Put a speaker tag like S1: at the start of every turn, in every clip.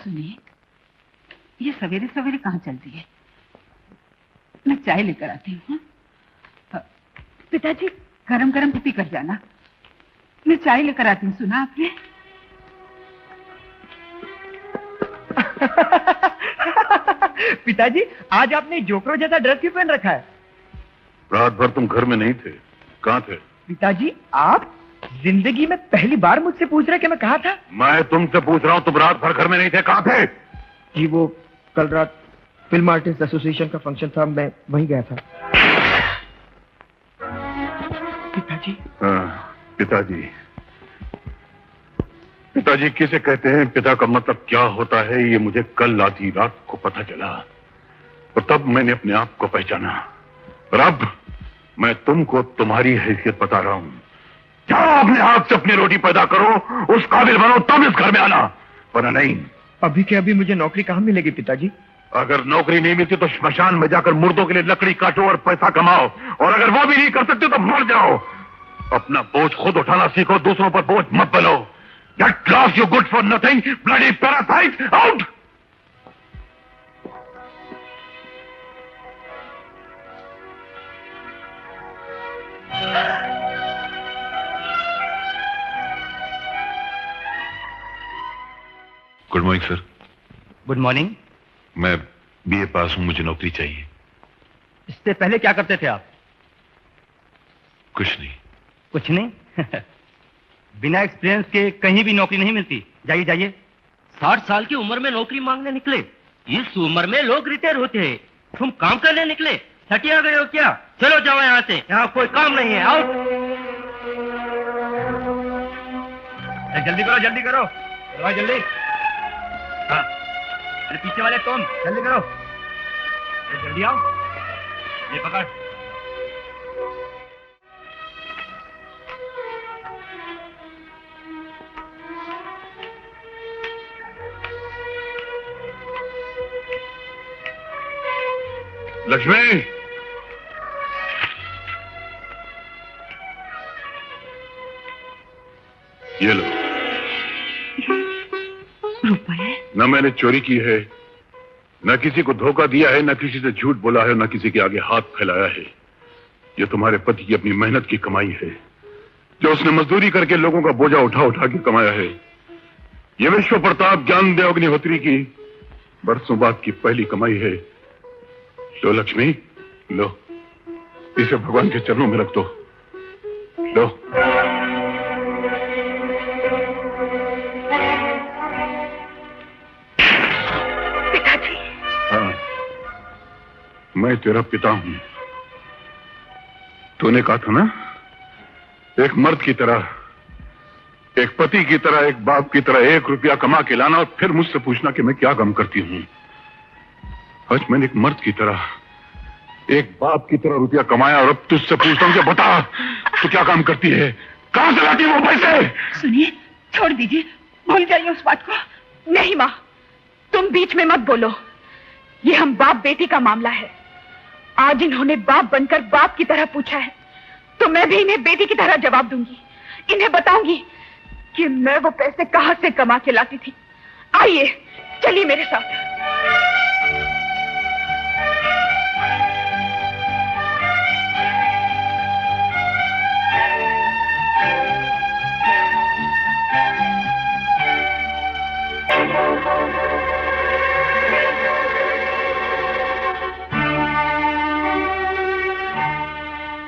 S1: सुनिए, ये सवेरे सवेरे कहाँ चलती है? मैं चाय लेकर आती हूँ। पिताजी, गरम गरम पी कर जाना। मैं चाय लेकर आती हूँ, सुना आपने?
S2: पिताजी, आज आपने जोकरो जैसा ड्रेस क्यों पहन रखा है?
S3: रात भर तुम घर में नहीं थे, कहाँ थे?
S2: पिताजी, आप जिंदगी में पहली बार मुझसे पूछ रहे कि मैं कहाँ था?
S3: मैं तुमसे पूछ रहा हूँ, तुम रात भर घर में नहीं थे, कहाँ थे?
S2: जी वो कल रात फिल्म आर्टिस्ट एसोसिएशन का फंक्शन था, मैं वहीं गया था। पिताजी।
S3: पिताजी, पिताजी किसे कहते हैं? पिता का मतलब क्या होता है, ये मुझे कल आधी रात को पता चला और तब मैंने अपने आप को पहचाना। और अब मैं तुमको तुम्हारी हैसियत बता रहा हूं। जाओ अपने हाथ से अपनी रोटी पैदा करो, उस काबिल बनो, तब इस घर में आना, वरना नहीं।
S2: अभी के अभी मुझे नौकरी कहाँ मिलेगी पिताजी?
S3: अगर नौकरी नहीं मिलती तो श्मशान में जाकर मुर्दों के लिए लकड़ी काटो और पैसा कमाओ, और अगर वो भी नहीं कर सकते तो मर जाओ। अपना बोझ खुद उठाना सीखो, दूसरों पर बोझ मत बनो। Get lost, you good for nothing, bloody parasite, out! Good morning sir.
S2: Good morning.
S3: मैं बीए पास हूं, मुझे नौकरी चाहिए।
S2: इससे पहले क्या करते थे आप?
S3: कुछ नहीं।
S2: कुछ नहीं? बिना एक्सपीरियंस के कहीं भी नौकरी नहीं मिलती। जाइए जाइए।
S4: 60 साल की उम्र में नौकरी मांगने निकले? इस उम्र में लोग रिटायर होते हैं, तुम काम करने निकले? हटिया गए हो क्या? चलो जाओ यहाँ से, यहाँ कोई काम नहीं है, आओ।
S2: जल्दी करो जल्दी करो, जल्दी। हाँ, अरे पीछे वाले तुम जल्दी करो, जल्दी आओ। ये पकड़।
S3: लक्ष्मी, ये लो।
S1: रुपए?
S3: न मैंने चोरी की है, न किसी को धोखा दिया है, न किसी से झूठ बोला है, न किसी के आगे हाथ फैलाया है। ये तुम्हारे पति की अपनी मेहनत की कमाई है, जो उसने मजदूरी करके लोगों का बोझा उठा उठा के कमाया है। ये विश्व प्रताप ज्ञानदेव अग्निहोत्री की बरसों बाद की पहली कमाई है। लो लक्ष्मी, लो, इसे भगवान के चरणों में रख दो। लो।
S1: पिताजी।
S3: हाँ, मैं तेरा पिता हूं। तूने कहा था ना, एक मर्द की तरह, एक पति की तरह, एक बाप की तरह 1 रुपया कमा के लाना और फिर मुझसे पूछना कि मैं क्या काम करती हूं। आज मैंने एक मर्द की तरह, एक बाप की तरह रुपया कमाया और अब तुझसे पूछता हूं कि बता, तू क्या काम करती है? कहां से लाती है वो पैसे?
S1: सुनिए, छोड़ दीजिए, भूल जाइए उस बात को।
S5: नहीं माँ, तुम बीच में मत बोलो। ये हम बाप बेटी का मामला है। आज इन्होंने बाप बनकर बाप की तरह पूछा है, तो मैं भी इन्हें बेटी की तरह जवाब दूंगी। इन्हें बताऊंगी कि मैं वो पैसे कहां से कमा के लाती थी। आइए, चलिए मेरे साथ।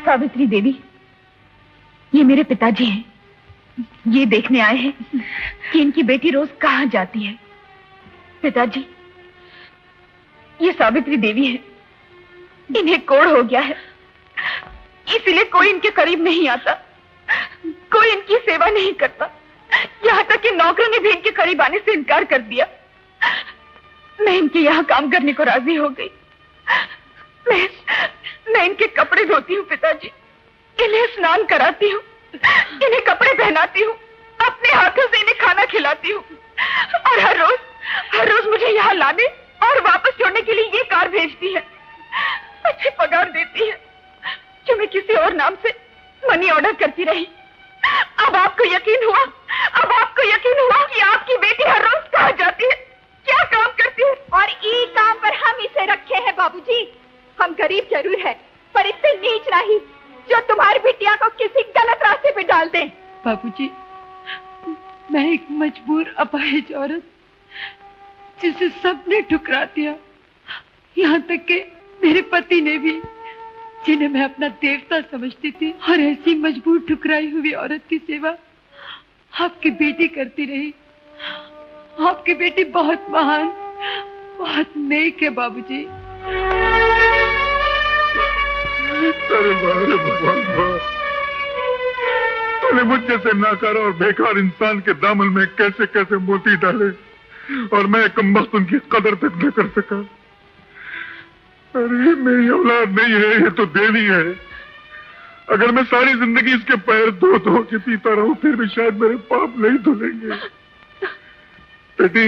S5: सावित्री देवी, ये मेरे पिताजी हैं। ये देखने आए हैं कि इनकी बेटी रोज कहां जाती है। पिताजी, ये सावित्री देवी है। इन्हें कोढ़ हो गया है, इसलिए कोई इनके करीब नहीं आता, कोई इनकी सेवा नहीं करता। यहाँ तक कि नौकरों ने भी इनके करीब आने से इनकार कर दिया। मैं इनके यहाँ काम करने को राजी हो गई। मैं इनके कपड़े धोती हूँ पिताजी, इन्हें स्नान कराती हूँ, इन्हें कपड़े पहनाती हूँ, अपने हाथों से इन्हें खाना खिलाती हूँ, और हर रोज मुझे यहाँ लाने और वापस छोड़ने के लिए ये कार भेजती है। अच्छी पगार देती है, जो मैं किसी और नाम से मनी ऑर्डर करती रही। अब आपको यकीन हुआ कि आपकी बेटी हर रोज कहाँ जाती है? क्या और ई काम पर हम इसे रखे हैं बाबूजी। हम गरीब जरूर है, पर इससे नीच नहीं जो तुम्हारी बिटिया को किसी गलत रास्ते पे डाल दे।
S1: बाबूजी, मैं एक मजबूर अपाहिज औरत जिसे सबने ठुकरा दिया, यहाँ तक कि मेरे पति ने भी, जिन्हें मैं अपना देवता समझती थी। और ऐसी मजबूर ठुकराई हुई औरत की सेवा आपकी बेटी करती रही। आपकी बेटी बहुत महान, बहुत नेक है बाबूजी।
S3: अरे भगवान, तूने मुझ जैसे नाकारा और बेकार इंसान के दामन में कैसे कैसे मोती डाले और मैं कमबख्त उनकी कदर तक न कर सका। अरे मेरी औलाद नहीं है, ये तो देवी है। अगर मैं सारी जिंदगी इसके पैर धो धो के पीता रहूं फिर भी शायद मेरे पाप नहीं धुलेंगे। बेटी,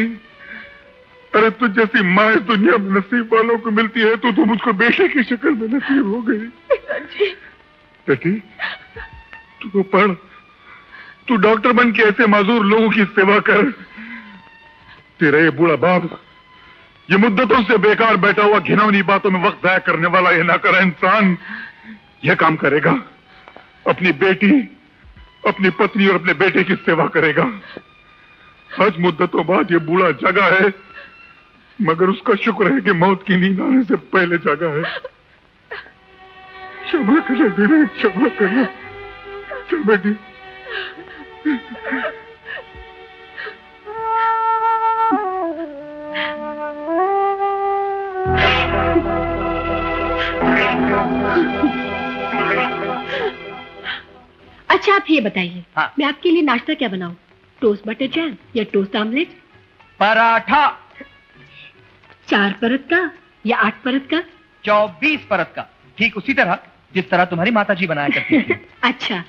S3: अरे तुझ जैसी माँ इस दुनिया में नसीब वालों को मिलती है तो तुम उसको बेटे की शक्ल में नसीब हो गई। बेटी, तू पढ़, तू डॉक्टर बन के ऐसे माजूर लोगों की सेवा कर। तेरा ये बूढ़ा बाप, ये मुद्दतों से बेकार बैठा हुआ घिनौनी बातों में वक्त जाया करने वाला ये नाकारा इंसान यह काम करेगा। अपनी बेटी, अपनी पत्नी और अपने बेटे की सेवा करेगा। आज मुद्दतों बाद ये बूढ़ा जगा है, मगर उसका शुक्र है कि मौत की नींद आने से पहले जगा है। क्षमा करना बेटे, क्षमा करना। चल बेटी।
S5: अच्छा आप ये बताइए,
S4: हाँ।
S5: मैं आपके लिए नाश्ता क्या बनाऊं? टोस्ट बटर जैम या टोस्ट ऑमलेट?
S4: पराठा।
S5: 4 परत का या 8 परत का?
S4: 24 परत का, ठीक उसी तरह जिस तरह तुम्हारी माताजी बनाया करती थी।
S5: अच्छा,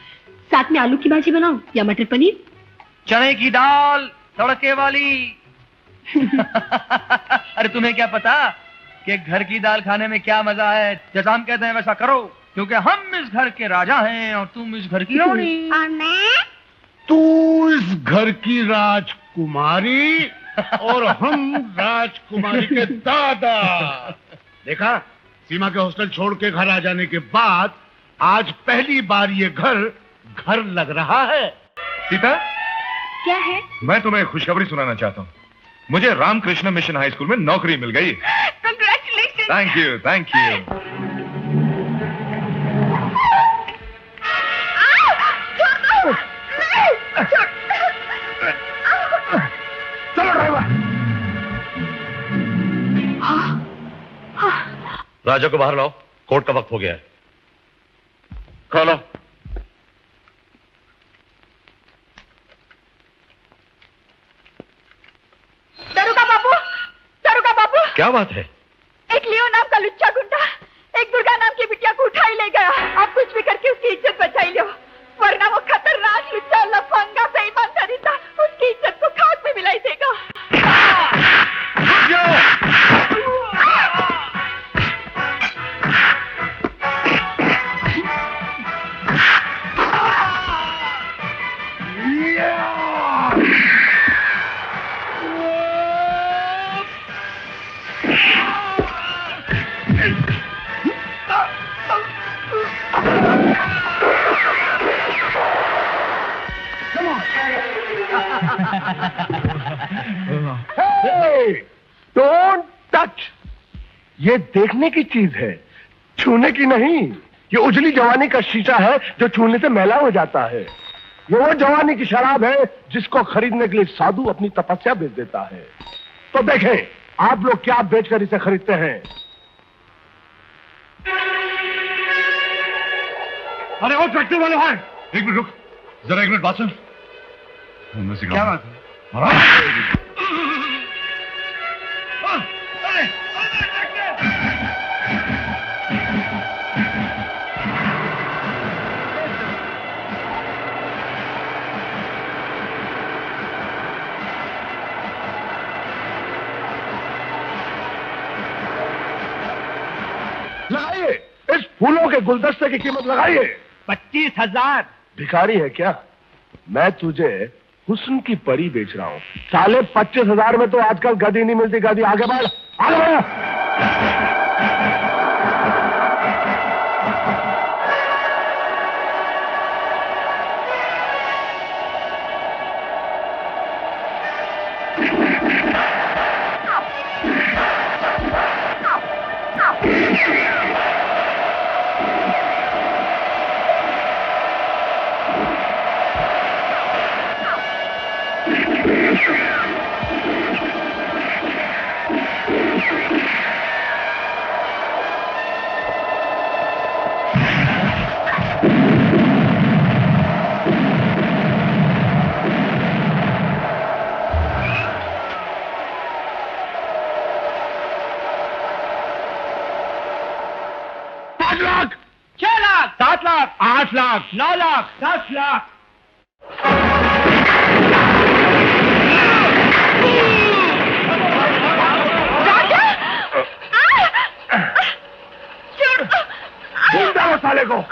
S5: साथ में आलू की भाजी बनाऊं या मटर पनीर?
S4: चने की दाल तड़के वाली। अरे तुम्हें क्या पता कि घर की दाल खाने में क्या मजा है। जैसा हम कहते हैं वैसा करो, क्योंकि हम इस घर के राजा हैं और तुम इस घर की रानी।
S5: और मैं?
S6: तू इस घर की राजकुमारी और हम राजकुमारी के दादा। देखा, सीमा के हॉस्टल छोड़ के घर आ जाने के बाद आज पहली बार ये घर लग रहा है।
S2: सीता,
S5: क्या है?
S2: मैं तुम्हें खुशखबरी सुनाना चाहता हूँ। मुझे रामकृष्ण मिशन हाई स्कूल में नौकरी मिल गई।
S5: Congratulations!
S2: Thank you, thank you.
S6: चलो ड्राइवर।
S2: राजा को बाहर लाओ, कोर्ट का वक्त हो गया है। खोलो।
S5: दरोगा बाबू,
S2: क्या बात है?
S5: एक लियो नाम का लुच्चा गुंडा एक दुर्गा नाम की बिटिया को उठा ही ले गया। आप कुछ भी करके उसकी इज्जत बचाई लो, वरना वो खतरनाक लुच्चा लफंगा बेईमान था, उसकी इज्जत को खाक में मिलाई देगा।
S6: Don't touch. ये देखने की चीज है, छूने की नहीं। ये उजली जवानी का शीशा है जो छूने से मैला हो जाता है। ये वो जवानी की शराब है जिसको खरीदने के लिए साधु अपनी तपस्या बेच देता है। तो देखें आप लोग क्या बेचकर इसे खरीदते हैं।
S2: अरे वो फैक्ट्री वाले हैं। एक मिनट रुक, जरा 1 मिनट बात सुन। क्या बात है?
S6: लगाइए, इस फूलों के गुलदस्ते की कीमत लगाइए।
S4: 25,000।
S6: भिखारी है क्या? मैं तुझे हुस्न की परी बेच रहा हूं। साले 25,000 में तो आजकल गदी नहीं मिलती। गदी आगे बढ़, आगे बढ़। लाख,
S2: 6 लाख,
S6: 7 लाख, 8 लाख,
S2: 9 लाख, 10 लाख।
S6: भूल जाओ साले को।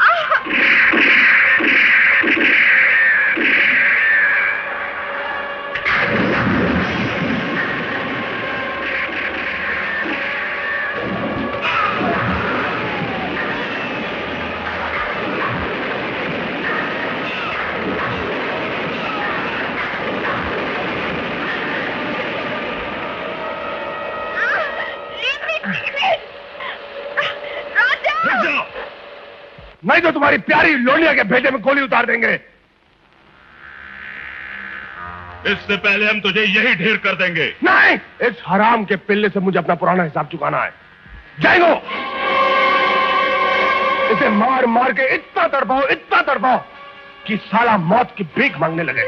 S6: नहीं तो तुम्हारी प्यारी लोनिया के भेजे में गोली उतार देंगे।
S3: इससे पहले हम तुझे यही ढेर कर देंगे।
S6: नहीं, इस हराम के पिल्ले से मुझे अपना पुराना हिसाब चुकाना है। जाएगो, इसे मार मार के इतना तड़पाओ कि साला मौत की भीख मांगने लगे।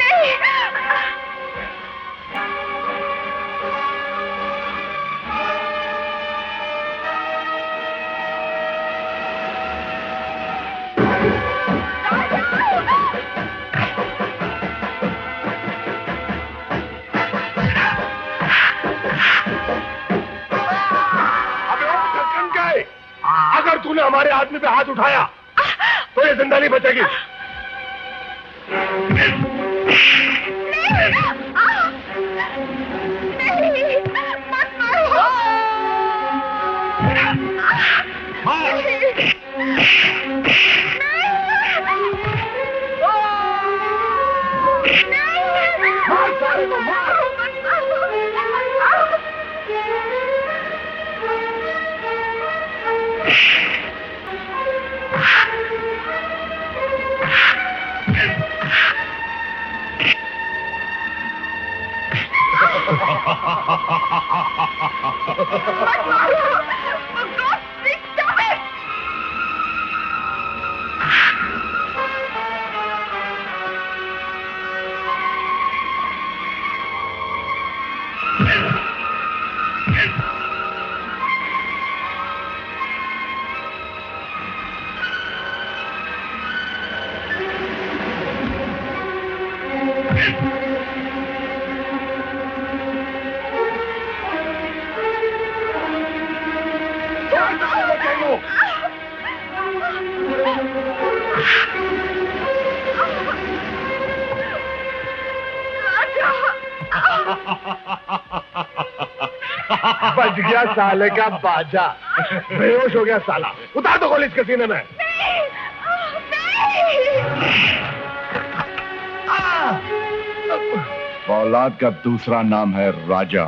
S6: अगर तूने हमारे आदमी पे हाथ उठाया तो ये जिंदा नहीं बचेगी। बच गया साले का बाजा। बेहोश हो गया साला। उतार दो गोली इसके सीने में।
S7: औलाद का दूसरा नाम है राजा।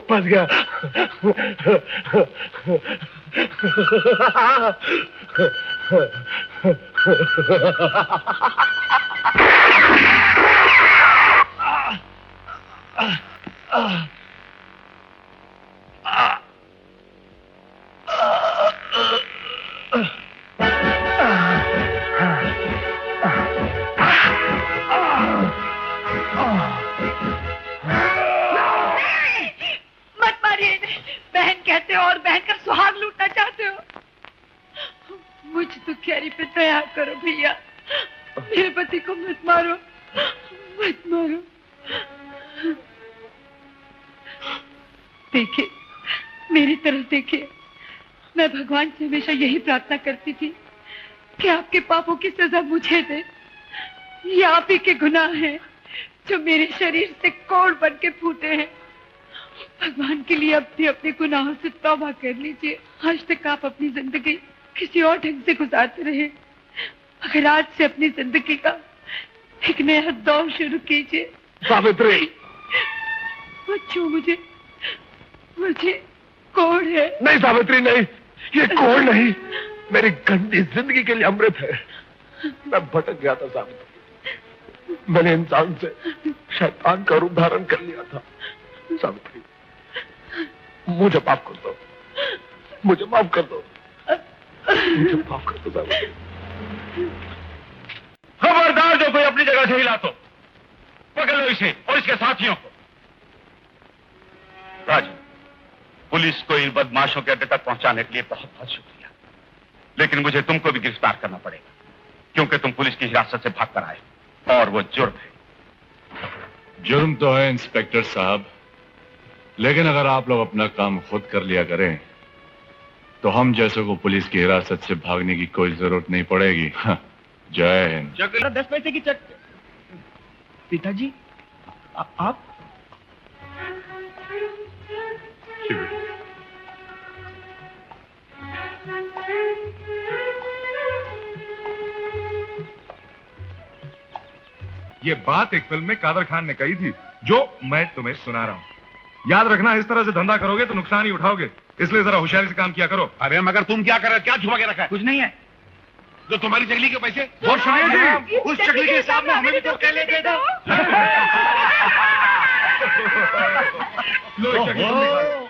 S6: फंस गया।
S1: मत मारिए इन्हें। बहन कहते हो और बहन का सुहाग लूटना चाहते हो। मुझ दुखियारी पे दया करो भैया। मेरे पति को मत मारो, मत मारो। देखिए, मेरी तरफ देखिए। मैं भगवान से हमेशा यही प्रार्थना करती थी कि आपके पापों की सजा मुझे दे। ये आप ही के गुनाह हैं जो मेरे शरीर से कोड़ बन के फूटे हैं। भगवान के लिए अपने अपने गुनाहों से तौबा कर लीजिए। आज तक आप अपनी जिंदगी किसी और ढंग से गुजारते रहे, अगर आज से अपनी जिंदगी का एक नया दौर शुरू कीजिए।
S6: सावित्री,
S1: मत छू मुझे, मुझे कोड़ है।
S6: नहीं सावित्री नहीं, ये कोड़ नहीं, मेरी गंदी जिंदगी के लिए अमृत है। मैं भटक गया था सावित्री, मैंने इंसान से शैतान का रूप धारण कर लिया था। सावित्री, मुझे माफ कर दो, मुझे माफ कर दो, मुझे माफ कर दो सावित्री।
S3: खबरदार जो कोई अपनी जगह से हिला तो पकड़ लो इसे और इसके साथियों को। राजू, पुलिस को इन बदमाशों के अड्डे तक पहुंचाने के लिए बहुत बहुत शुक्रिया, लेकिन मुझे तुमको भी गिरफ्तार करना पड़ेगा क्योंकि तुम पुलिस की हिरासत से भाग कर आए और वो जुर्म है।
S8: जुर्म तो है इंस्पेक्टर साहब, लेकिन अगर आप लोग अपना काम खुद कर लिया करें तो हम जैसों को पुलिस की हिरासत से भागने की कोई जरूरत नहीं पड़ेगी। जय हिंद।
S2: 10 पैसे की चट। पिताजी, आप
S9: ये बात एक फिल्म में कादर खान ने कही थी जो मैं तुम्हें सुना रहा हूँ। याद रखना, इस तरह से धंधा करोगे तो नुकसान ही उठाओगे, इसलिए जरा होशियारी से काम किया करो।
S3: अरे मगर तुम क्या कर रहे हो? क्या छुपा के रखा है?
S2: कुछ नहीं है।
S3: जो तुम्हारी चकली के पैसे
S9: वो शायद
S1: उस चकली के सामने हमें भी तो कह लेते
S9: लो, इस चकली को निकालो।